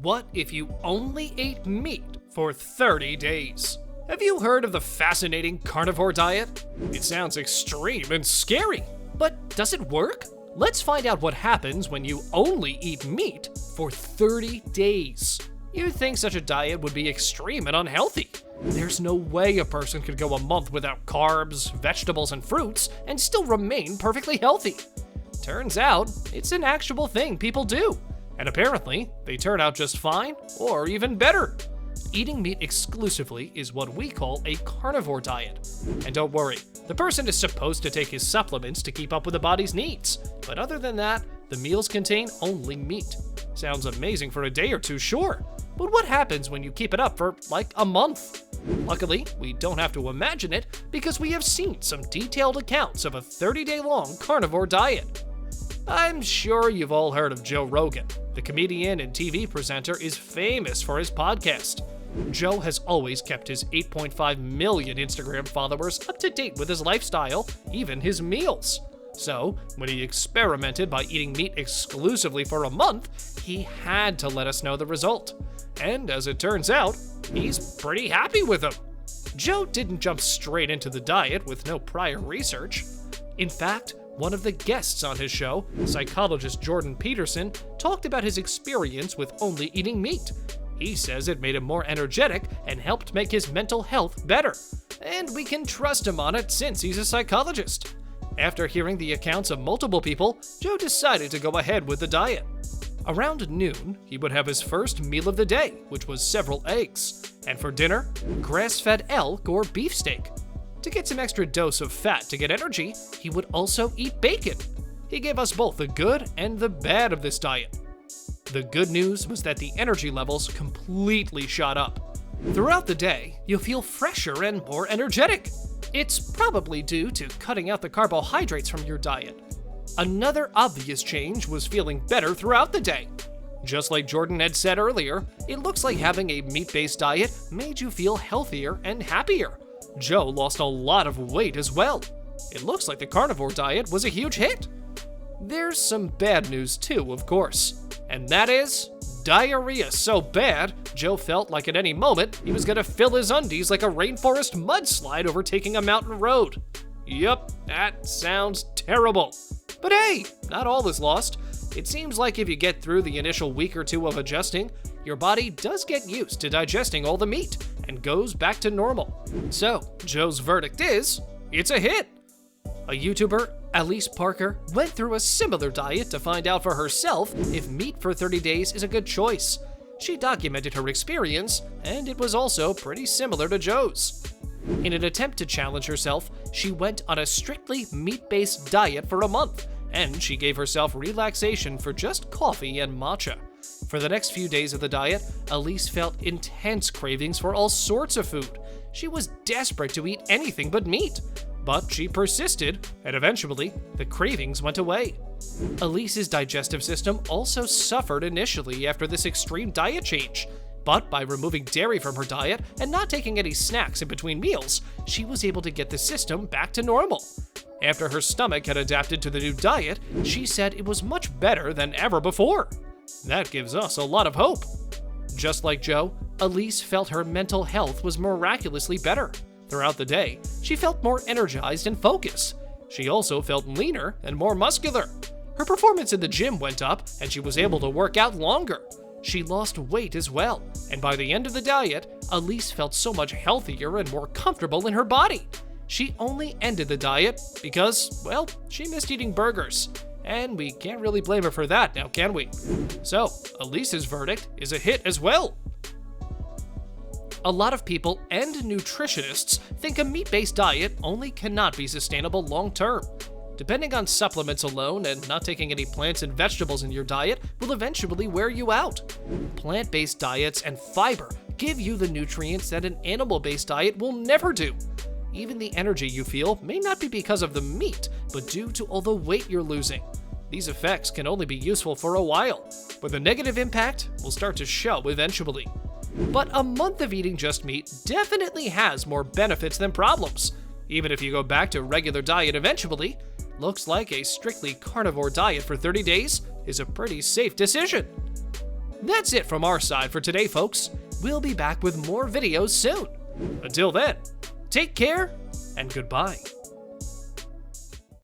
What if you only ate meat for 30 days? Have you heard of the fascinating carnivore diet? It sounds extreme and scary, but does it work? Let's find out what happens when you only eat meat for 30 days. You'd think such a diet would be extreme and unhealthy. There's no way a person could go a month without carbs, vegetables, and fruits and still remain perfectly healthy. Turns out, it's an actual thing people do. And apparently, they turn out just fine, or even better. Eating meat exclusively is what we call a carnivore diet. And don't worry, the person is supposed to take his supplements to keep up with the body's needs. But other than that, the meals contain only meat. Sounds amazing for a day or two, sure. But what happens when you keep it up for like a month? Luckily, we don't have to imagine it because we have seen some detailed accounts of a 30-day-long carnivore diet. I'm sure you've all heard of Joe Rogan. The comedian and TV presenter is famous for his podcast. Joe has always kept his 8.5 million Instagram followers up to date with his lifestyle, even his meals. So, when he experimented by eating meat exclusively for a month, he had to let us know the result. And as it turns out, he's pretty happy with them. Joe didn't jump straight into the diet with no prior research. In fact, one of the guests on his show, psychologist Jordan Peterson, talked about his experience with only eating meat. He says it made him more energetic and helped make his mental health better. And we can trust him on it since he's a psychologist. After hearing the accounts of multiple people, Joe decided to go ahead with the diet. Around noon, he would have his first meal of the day, which was several eggs. And for dinner, grass-fed elk or beefsteak. To get some extra dose of fat to get energy, he would also eat bacon. He gave us both the good and the bad of this diet. The good news was that the energy levels completely shot up. Throughout the day, you'll feel fresher and more energetic. It's probably due to cutting out the carbohydrates from your diet. Another obvious change was feeling better throughout the day. Just like Jordan had said earlier, it looks like having a meat-based diet made you feel healthier and happier. Joe lost a lot of weight as well. It looks like the carnivore diet was a huge hit. There's some bad news too, of course, and that is diarrhea so bad, Joe felt like at any moment he was gonna fill his undies like a rainforest mudslide overtaking a mountain road. Yup, that sounds terrible. But hey, not all is lost. It seems like if you get through the initial week or two of adjusting, your body does get used to digesting all the meat and goes back to normal. So, Joe's verdict is, it's a hit. A YouTuber, Elise Parker, went through a similar diet to find out for herself if meat for 30 days is a good choice. She documented her experience, and it was also pretty similar to Joe's. In an attempt to challenge herself, she went on a strictly meat-based diet for a month, and she gave herself relaxation for just coffee and matcha. For the next few days of the diet, Elise felt intense cravings for all sorts of food. She was desperate to eat anything but meat. But she persisted, and eventually, the cravings went away. Elise's digestive system also suffered initially after this extreme diet change. But by removing dairy from her diet and not taking any snacks in between meals, she was able to get the system back to normal. After her stomach had adapted to the new diet, she said it was much better than ever before. That gives us a lot of hope. Just like Joe, Elise felt her mental health was miraculously better. Throughout the day, she felt more energized and focused. She also felt leaner and more muscular. Her performance in the gym went up, and she was able to work out longer. She lost weight as well, and by the end of the diet, Elise felt so much healthier and more comfortable in her body. She only ended the diet because, well, she missed eating burgers. And we can't really blame her for that now, can we? So, Elise's verdict is a hit as well. A lot of people and nutritionists think a meat-based diet only cannot be sustainable long-term. Depending on supplements alone and not taking any plants and vegetables in your diet will eventually wear you out. Plant-based diets and fiber give you the nutrients that an animal-based diet will never do. Even the energy you feel may not be because of the meat, but due to all the weight you're losing. These effects can only be useful for a while, but the negative impact will start to show eventually. But a month of eating just meat definitely has more benefits than problems. Even if you go back to regular diet eventually, looks like a strictly carnivore diet for 30 days is a pretty safe decision. That's it from our side for today, folks. We'll be back with more videos soon. Until then, take care and goodbye.